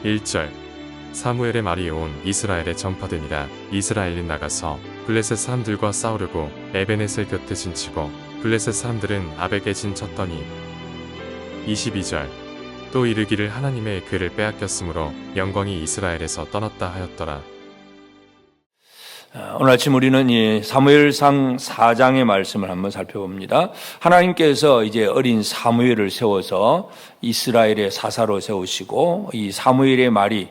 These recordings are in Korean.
1절 사무엘의 말이 온 이스라엘에 전파되니라. 이스라엘이 나가서 블레셋 사람들과 싸우려고 에베넷을 곁에 진치고 블레셋 사람들은 아벡에 진쳤더니 22절 또 이르기를 하나님의 궤를 빼앗겼으므로 영광이 이스라엘에서 떠났다 하였더라. 오늘 아침 우리는 이 사무엘상 4장의 말씀을 한번 살펴봅니다. 하나님께서 이제 어린 사무엘을 세워서 이스라엘의 사사로 세우시고 이 사무엘의 말이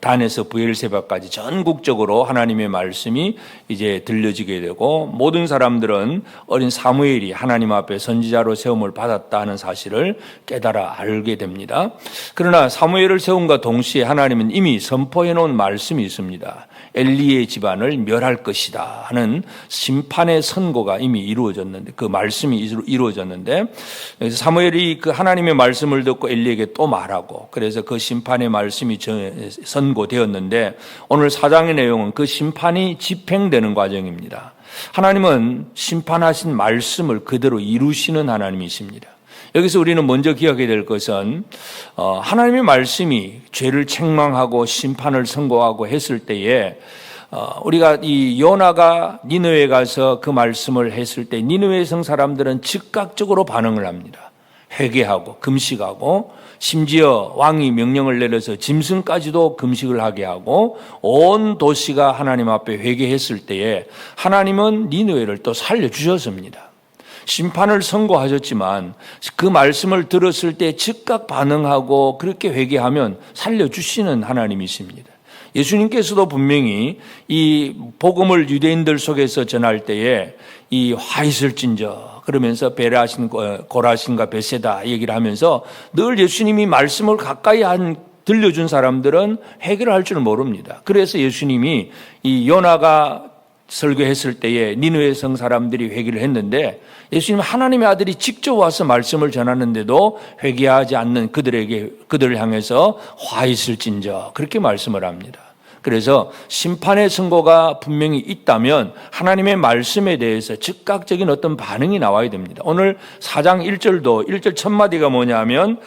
단에서 브엘세바까지 전국적으로 하나님의 말씀이 이제 들려지게 되고 모든 사람들은 어린 사무엘이 하나님 앞에 선지자로 세움을 받았다 하는 사실을 깨달아 알게 됩니다. 그러나 사무엘을 세움과 동시에 하나님은 이미 선포해 놓은 말씀이 있습니다. 엘리의 집안을 멸할 것이다 하는 심판의 선고가 이미 이루어졌는데 그 말씀이 이루어졌는데 사무엘이 그 하나님의 말씀을 듣고 엘리에게 또 말하고 그래서 그 심판의 말씀이 선고되었는데 오늘 4장의 내용은 그 심판이 집행되는 과정입니다. 하나님은 심판하신 말씀을 그대로 이루시는 하나님이십니다. 여기서 우리는 먼저 기억해야 될 것은 하나님의 말씀이 죄를 책망하고 심판을 선고하고 했을 때에 우리가 이 요나가 니느웨에 가서 그 말씀을 했을 때 니느웨 성 사람들은 즉각적으로 반응을 합니다. 회개하고 금식하고 심지어 왕이 명령을 내려서 짐승까지도 금식을 하게 하고 온 도시가 하나님 앞에 회개했을 때에 하나님은 니느웨를 또 살려주셨습니다. 심판을 선고하셨지만 그 말씀을 들었을 때 즉각 반응하고 그렇게 회개하면 살려주시는 하나님이십니다. 예수님께서도 분명히 이 복음을 유대인들 속에서 전할 때에 이 화 있을진저 그러면서 베라신 고라신과 베세다 얘기를 하면서 늘 예수님이 말씀을 가까이 들려준 사람들은 회개를 할 줄 모릅니다. 그래서 예수님이 이 요나가 설교했을 때에 니느웨 성 사람들이 회개를 했는데 예수님 하나님의 아들이 직접 와서 말씀을 전하는데도 회개하지 않는 그들을 향해서 화 있을진저 그렇게 말씀을 합니다. 그래서 심판의 선고가 분명히 있다면 하나님의 말씀에 대해서 즉각적인 어떤 반응이 나와야 됩니다. 오늘 4장 1절도 1절 첫 마디가 뭐냐면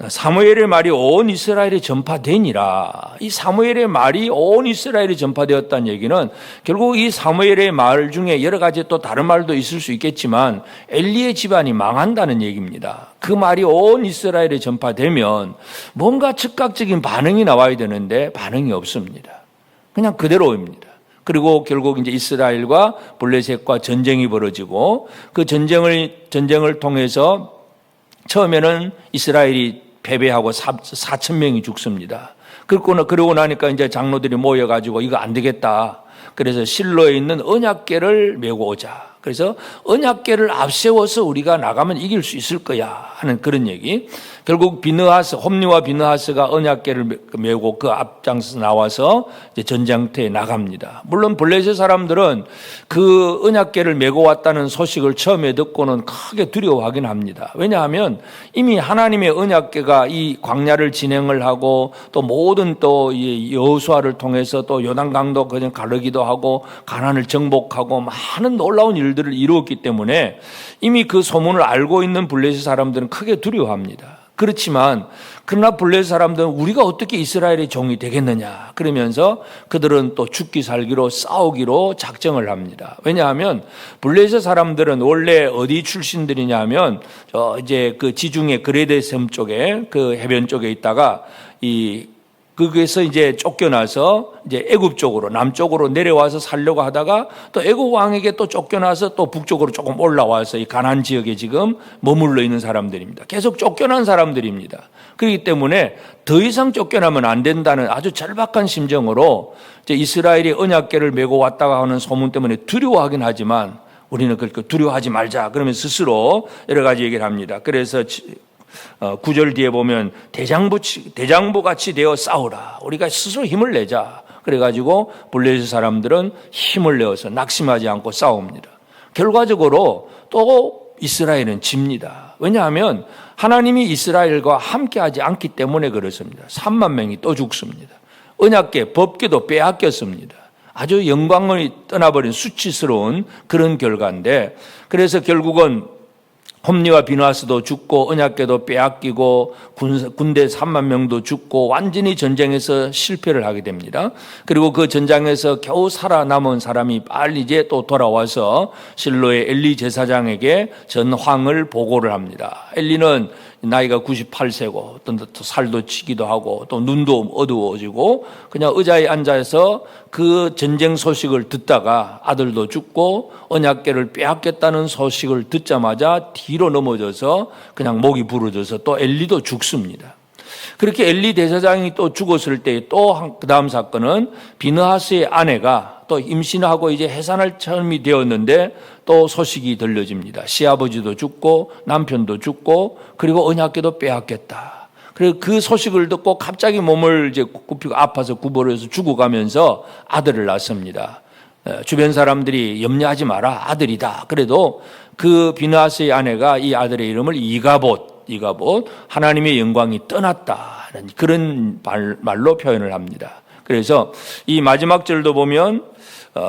사무엘의 말이 온 이스라엘에 전파되니라. 이 사무엘의 말이 온 이스라엘에 전파되었다는 얘기는 결국 이 사무엘의 말 중에 여러 가지 또 다른 말도 있을 수 있겠지만 엘리의 집안이 망한다는 얘기입니다. 그 말이 온 이스라엘에 전파되면 뭔가 즉각적인 반응이 나와야 되는데 반응이 없습니다. 그냥 그대로입니다. 그리고 결국 이제 이스라엘과 블레셋과 전쟁이 벌어지고 그 전쟁을 통해서 처음에는 이스라엘이 패배하고 4,000명이 죽습니다. 그러고 나니까 이제 장로들이 모여가지고 이거 안 되겠다. 그래서 실로에 있는 언약궤를 메고 오자. 그래서 언약궤를 앞세워서 우리가 나가면 이길 수 있을 거야 하는 그런 얘기. 결국 홈리와 비느하스가 언약궤를 메고 그 앞장서 나와서 이제 전장터에 나갑니다. 물론 블레셋 사람들은 그 언약궤를 메고 왔다는 소식을 처음에 듣고는 크게 두려워하긴 합니다. 왜냐하면 이미 하나님의 언약궤가 이 광야를 진행을 하고 또 모든 또 여호수아를 통해서 또 요단강도 그냥 가르기도 하고 가나안을 정복하고 많은 놀라운 일들을 이루었기 때문에 이미 그 소문을 알고 있는 블레셋 사람들은 크게 두려워합니다. 그렇지만 그러나 블레셋 사람들은 우리가 어떻게 이스라엘의 종이 되겠느냐 그러면서 그들은 또 죽기 살기로 싸우기로 작정을 합니다. 왜냐하면 블레셋 사람들은 원래 어디 출신들이냐면 이제 그 지중해 그레데 섬 쪽에 그 해변 쪽에 있다가 거기에서 이제 쫓겨나서 이제 애굽 쪽으로 남쪽으로 내려와서 살려고 하다가 또 애굽 왕에게 또 쫓겨나서 또 북쪽으로 조금 올라와서 이 가나안 지역에 지금 머물러 있는 사람들입니다. 계속 쫓겨난 사람들입니다. 그렇기 때문에 더 이상 쫓겨나면 안 된다는 아주 절박한 심정으로 이제 이스라엘이 언약궤를 메고 왔다가 하는 소문 때문에 두려워하긴 하지만 우리는 그렇게 두려워하지 말자 그러면 스스로 여러 가지 얘기를 합니다. 그래서 9절 뒤에 보면 대장부같이 되어 싸우라. 우리가 스스로 힘을 내자. 그래가지고 블레셋 사람들은 힘을 내어서 낙심하지 않고 싸웁니다. 결과적으로 또 이스라엘은 집니다. 왜냐하면 하나님이 이스라엘과 함께하지 않기 때문에 그렇습니다. 3만 명이 또 죽습니다. 언약궤, 법궤도 빼앗겼습니다. 아주 영광을 떠나버린 수치스러운 그런 결과인데 그래서 결국은 홈리와 비누아스도 죽고 언약궤도 빼앗기고 군대 3만 명도 죽고 완전히 전쟁에서 실패를 하게 됩니다. 그리고 그 전장에서 겨우 살아남은 사람이 빨리 이제 또 돌아와서 실로의 엘리 제사장에게 전황을 보고를 합니다. 엘리는 나이가 98세고 어떤 또 살도 치기도 하고 또 눈도 어두워지고 그냥 의자에 앉아서 그 전쟁 소식을 듣다가 아들도 죽고 언약궤를 빼앗겼다는 소식을 듣자마자 뒤로 넘어져서 그냥 목이 부러져서 또 엘리도 죽습니다. 그렇게 엘리 대사장이 또 죽었을 때 또 그 다음 사건은 비느하스의 아내가 또 임신하고 이제 해산할 처음이 되었는데 또 소식이 들려집니다. 시아버지도 죽고 남편도 죽고 그리고 언약궤도 빼앗겼다. 그리고 그 소식을 듣고 갑자기 몸을 이제 굽히고 아파서 구부러져서 죽어가면서 아들을 낳습니다. 주변 사람들이 염려하지 마라, 아들이다. 그래도 그 비느하스의 아내가 이 아들의 이름을 이가봇, 하나님의 영광이 떠났다는 그런 말로 표현을 합니다. 그래서 이 마지막 절도 보면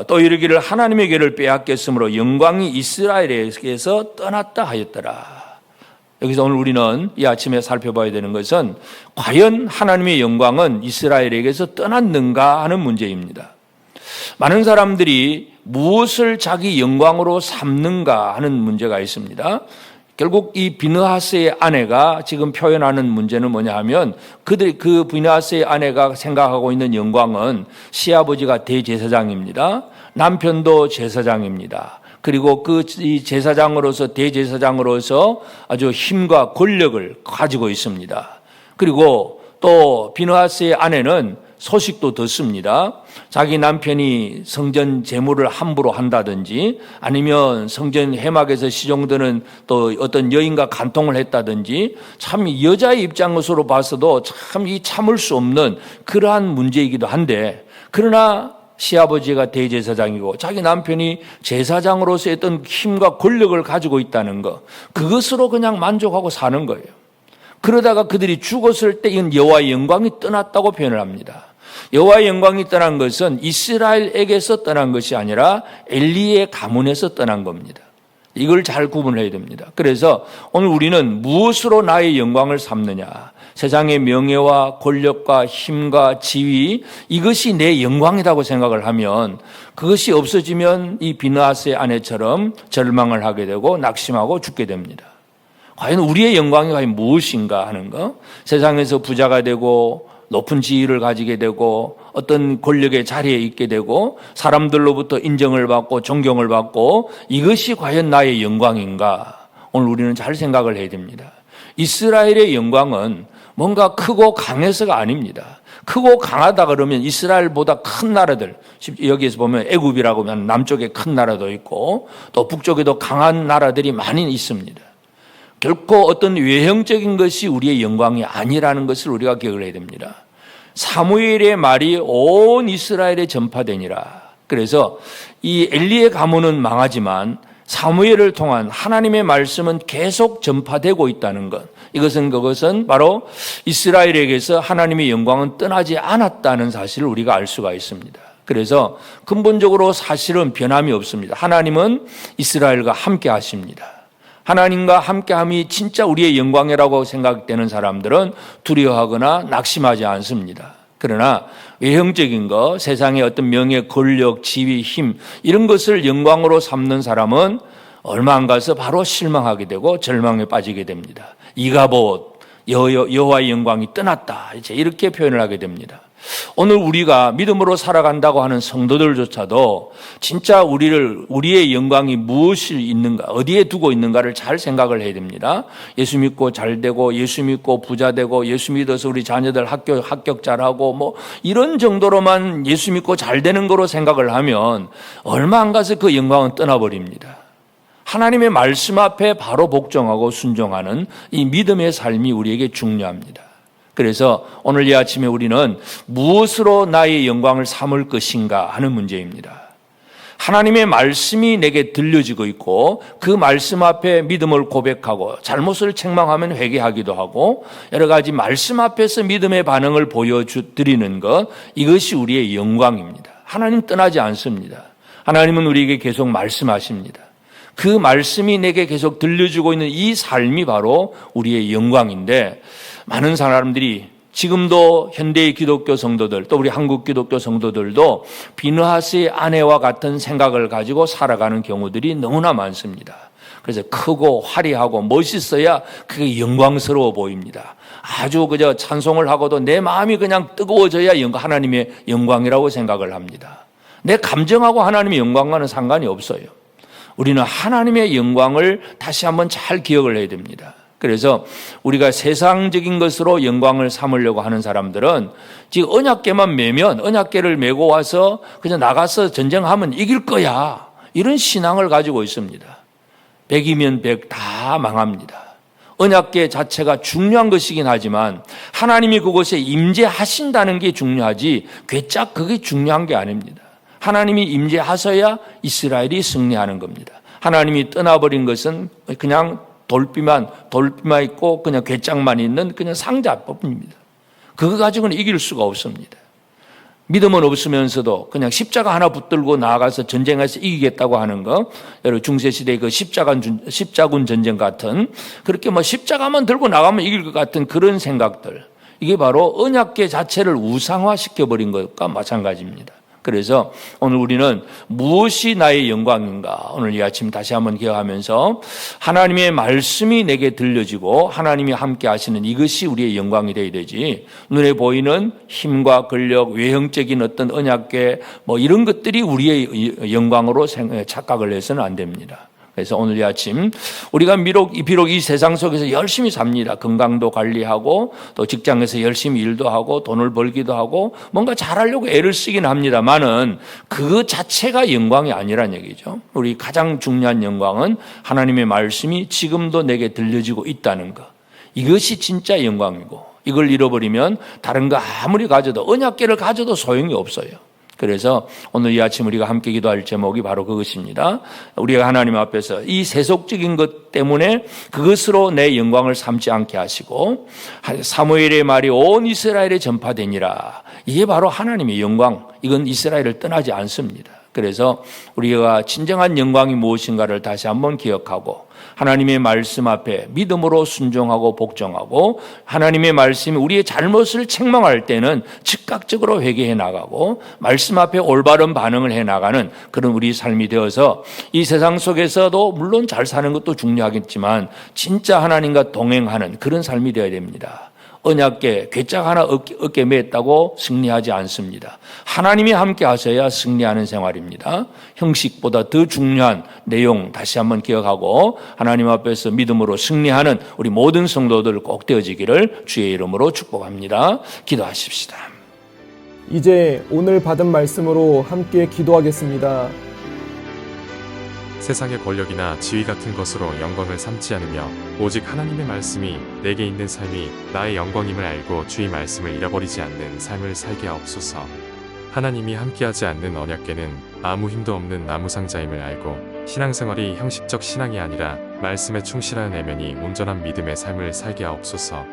또 이르기를 하나님의 궤를 빼앗겼으므로 영광이 이스라엘에게서 떠났다 하였더라. 여기서 오늘 우리는 이 아침에 살펴봐야 되는 것은 과연 하나님의 영광은 이스라엘에게서 떠났는가 하는 문제입니다. 많은 사람들이 무엇을 자기 영광으로 삼는가 하는 문제가 있습니다. 결국 이 비느하스의 아내가 지금 표현하는 문제는 뭐냐 하면 그 비느하스의 아내가 생각하고 있는 영광은 시아버지가 대제사장입니다. 남편도 제사장입니다. 그리고 이 제사장으로서 대제사장으로서 아주 힘과 권력을 가지고 있습니다. 그리고 또 비느하스의 아내는 소식도 듣습니다. 자기 남편이 성전 제물을 함부로 한다든지 아니면 성전 회막에서 시종되는 또 어떤 여인과 간통을 했다든지 참 여자의 입장으로 봐서도 참 이 참을 수 없는 그러한 문제이기도 한데 그러나 시아버지가 대제사장이고 자기 남편이 제사장으로서 어떤 힘과 권력을 가지고 있다는 것 그것으로 그냥 만족하고 사는 거예요. 그러다가 그들이 죽었을 때 이건 여호와의 영광이 떠났다고 표현을 합니다. 여호와의 영광이 떠난 것은 이스라엘에게서 떠난 것이 아니라 엘리의 가문에서 떠난 겁니다. 이걸 잘 구분해야 됩니다. 그래서 오늘 우리는 무엇으로 나의 영광을 삼느냐? 세상의 명예와 권력과 힘과 지위 이것이 내 영광이라고 생각을 하면 그것이 없어지면 이 비느하스의 아내처럼 절망을 하게 되고 낙심하고 죽게 됩니다. 과연 우리의 영광이 과연 무엇인가 하는 거? 세상에서 부자가 되고 높은 지위를 가지게 되고 어떤 권력의 자리에 있게 되고 사람들로부터 인정을 받고 존경을 받고 이것이 과연 나의 영광인가? 오늘 우리는 잘 생각을 해야 됩니다. 이스라엘의 영광은 뭔가 크고 강해서가 아닙니다. 크고 강하다 그러면 이스라엘보다 큰 나라들, 여기에서 보면 애굽이라고 하면 남쪽에 큰 나라도 있고 또 북쪽에도 강한 나라들이 많이 있습니다. 결코 어떤 외형적인 것이 우리의 영광이 아니라는 것을 우리가 기억을 해야 됩니다. 사무엘의 말이 온 이스라엘에 전파되니라. 그래서 이 엘리의 가문은 망하지만 사무엘을 통한 하나님의 말씀은 계속 전파되고 있다는 것. 그것은 바로 이스라엘에게서 하나님의 영광은 떠나지 않았다는 사실을 우리가 알 수가 있습니다. 그래서 근본적으로 사실은 변함이 없습니다. 하나님은 이스라엘과 함께 하십니다. 하나님과 함께함이 진짜 우리의 영광이라고 생각되는 사람들은 두려워하거나 낙심하지 않습니다. 그러나 외형적인 것, 세상의 어떤 명예, 권력, 지위, 힘 이런 것을 영광으로 삼는 사람은 얼마 안 가서 바로 실망하게 되고 절망에 빠지게 됩니다. 이가봇, 여호와의 영광이 떠났다. 이렇게 표현을 하게 됩니다. 오늘 우리가 믿음으로 살아간다고 하는 성도들조차도 진짜 우리의 영광이 무엇이 있는가, 어디에 두고 있는가를 잘 생각을 해야 됩니다. 예수 믿고 잘 되고, 예수 믿고 부자 되고, 예수 믿어서 우리 자녀들 합격 잘하고, 뭐, 이런 정도로만 예수 믿고 잘 되는 거로 생각을 하면 얼마 안 가서 그 영광은 떠나버립니다. 하나님의 말씀 앞에 바로 복종하고 순종하는 이 믿음의 삶이 우리에게 중요합니다. 그래서 오늘 이 아침에 우리는 무엇으로 나의 영광을 삼을 것인가 하는 문제입니다. 하나님의 말씀이 내게 들려지고 있고 그 말씀 앞에 믿음을 고백하고 잘못을 책망하면 회개하기도 하고 여러 가지 말씀 앞에서 믿음의 반응을 보여드리는 것, 이것이 우리의 영광입니다. 하나님 떠나지 않습니다. 하나님은 우리에게 계속 말씀하십니다. 그 말씀이 내게 계속 들려주고 있는 이 삶이 바로 우리의 영광인데, 많은 사람들이 지금도 현대의 기독교 성도들, 또 우리 한국 기독교 성도들도 비느하스의 아내와 같은 생각을 가지고 살아가는 경우들이 너무나 많습니다. 그래서 크고 화려하고 멋있어야 그게 영광스러워 보입니다. 아주 그저 찬송을 하고도 내 마음이 그냥 뜨거워져야 하나님의 영광이라고 생각을 합니다. 내 감정하고 하나님의 영광과는 상관이 없어요. 우리는 하나님의 영광을 다시 한번 잘 기억을 해야 됩니다. 그래서 우리가 세상적인 것으로 영광을 삼으려고 하는 사람들은 지금 언약궤만 매면, 언약궤를 메고 와서 그냥 나가서 전쟁하면 이길 거야, 이런 신앙을 가지고 있습니다. 100이면 100 다 망합니다. 언약궤 자체가 중요한 것이긴 하지만 하나님이 그곳에 임재하신다는 게 중요하지 괴짝 그게 중요한 게 아닙니다. 하나님이 임재하셔야 이스라엘이 승리하는 겁니다. 하나님이 떠나버린 것은 그냥 돌비만 있고 그냥 괴짝만 있는 그냥 상자법입니다. 그거 가지고는 이길 수가 없습니다. 믿음은 없으면서도 그냥 십자가 하나 붙들고 나아가서 전쟁해서 이기겠다고 하는 거, 여러분 중세시대의 그 십자군 전쟁 같은, 그렇게 뭐 십자가만 들고 나가면 이길 것 같은 그런 생각들, 이게 바로 언약궤 자체를 우상화시켜버린 것과 마찬가지입니다. 그래서 오늘 우리는 무엇이 나의 영광인가, 오늘 이 아침 다시 한번 기억하면서 하나님의 말씀이 내게 들려지고 하나님이 함께 하시는 이것이 우리의 영광이 되어야 되지, 눈에 보이는 힘과 권력, 외형적인 어떤 언약궤 뭐 이런 것들이 우리의 영광으로 착각을 해서는 안 됩니다. 그래서 오늘 이 아침 우리가 비록 이 세상 속에서 열심히 삽니다. 건강도 관리하고 또 직장에서 열심히 일도 하고 돈을 벌기도 하고 뭔가 잘하려고 애를 쓰긴 합니다만은 그 자체가 영광이 아니란 얘기죠. 우리 가장 중요한 영광은 하나님의 말씀이 지금도 내게 들려지고 있다는 것, 이것이 진짜 영광이고, 이걸 잃어버리면 다른 거 아무리 가져도, 언약궤를 가져도 소용이 없어요. 그래서 오늘 이 아침 우리가 함께 기도할 제목이 바로 그것입니다. 우리가 하나님 앞에서 이 세속적인 것 때문에 그것으로 내 영광을 삼지 않게 하시고, 사무엘의 말이 온 이스라엘에 전파되니라, 이게 바로 하나님의 영광, 이건 이스라엘을 떠나지 않습니다. 그래서 우리가 진정한 영광이 무엇인가를 다시 한번 기억하고, 하나님의 말씀 앞에 믿음으로 순종하고 복종하고, 하나님의 말씀이 우리의 잘못을 책망할 때는 즉각적으로 회개해 나가고 말씀 앞에 올바른 반응을 해 나가는 그런 우리 삶이 되어서 이 세상 속에서도 물론 잘 사는 것도 중요하겠지만 진짜 하나님과 동행하는 그런 삶이 되어야 됩니다. 언약궤 괴짝 하나 어깨 맸다고 승리하지 않습니다. 하나님이 함께 하셔야 승리하는 생활입니다. 형식보다 더 중요한 내용 다시 한번 기억하고 하나님 앞에서 믿음으로 승리하는 우리 모든 성도들 꼭 되어지기를 주의 이름으로 축복합니다. 기도하십시다. 이제 오늘 받은 말씀으로 함께 기도하겠습니다. 세상의 권력이나 지위 같은 것으로 영광을 삼지 않으며 오직 하나님의 말씀이 내게 있는 삶이 나의 영광임을 알고 주의 말씀을 잃어버리지 않는 삶을 살게 하옵소서. 하나님이 함께하지 않는 언약궤는 아무 힘도 없는 나무상자임을 알고 신앙생활이 형식적 신앙이 아니라 말씀에 충실한 내면이 온전한 믿음의 삶을 살게 하옵소서.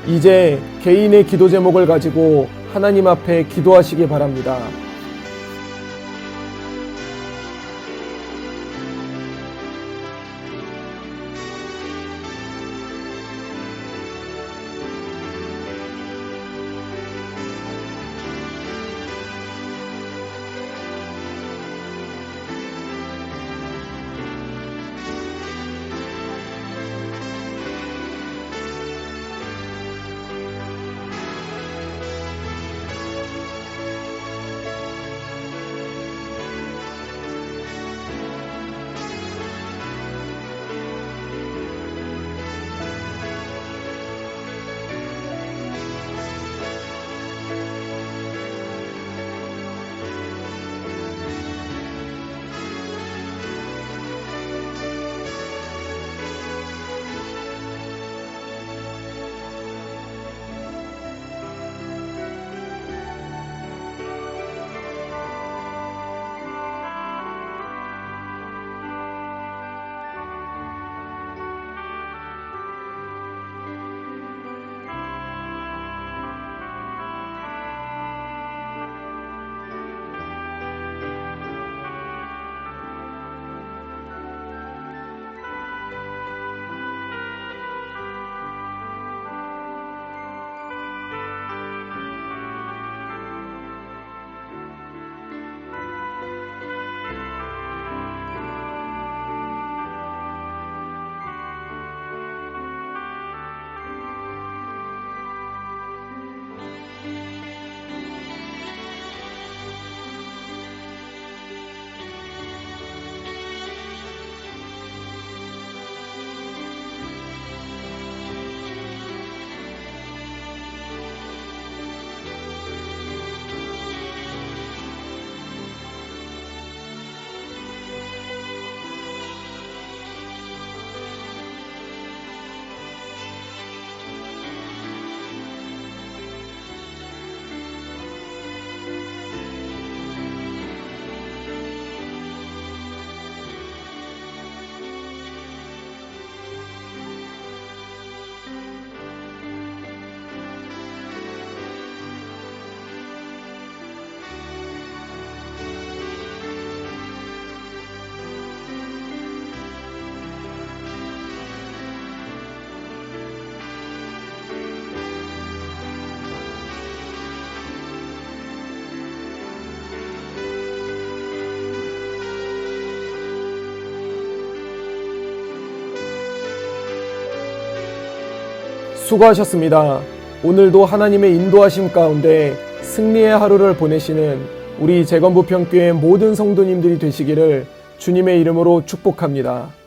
이제 개인의 기도 제목을 가지고 하나님 앞에 기도하시기 바랍니다. 수고하셨습니다. 오늘도 하나님의 인도하심 가운데 승리의 하루를 보내시는 우리 재건부평교회 모든 성도님들이 되시기를 주님의 이름으로 축복합니다.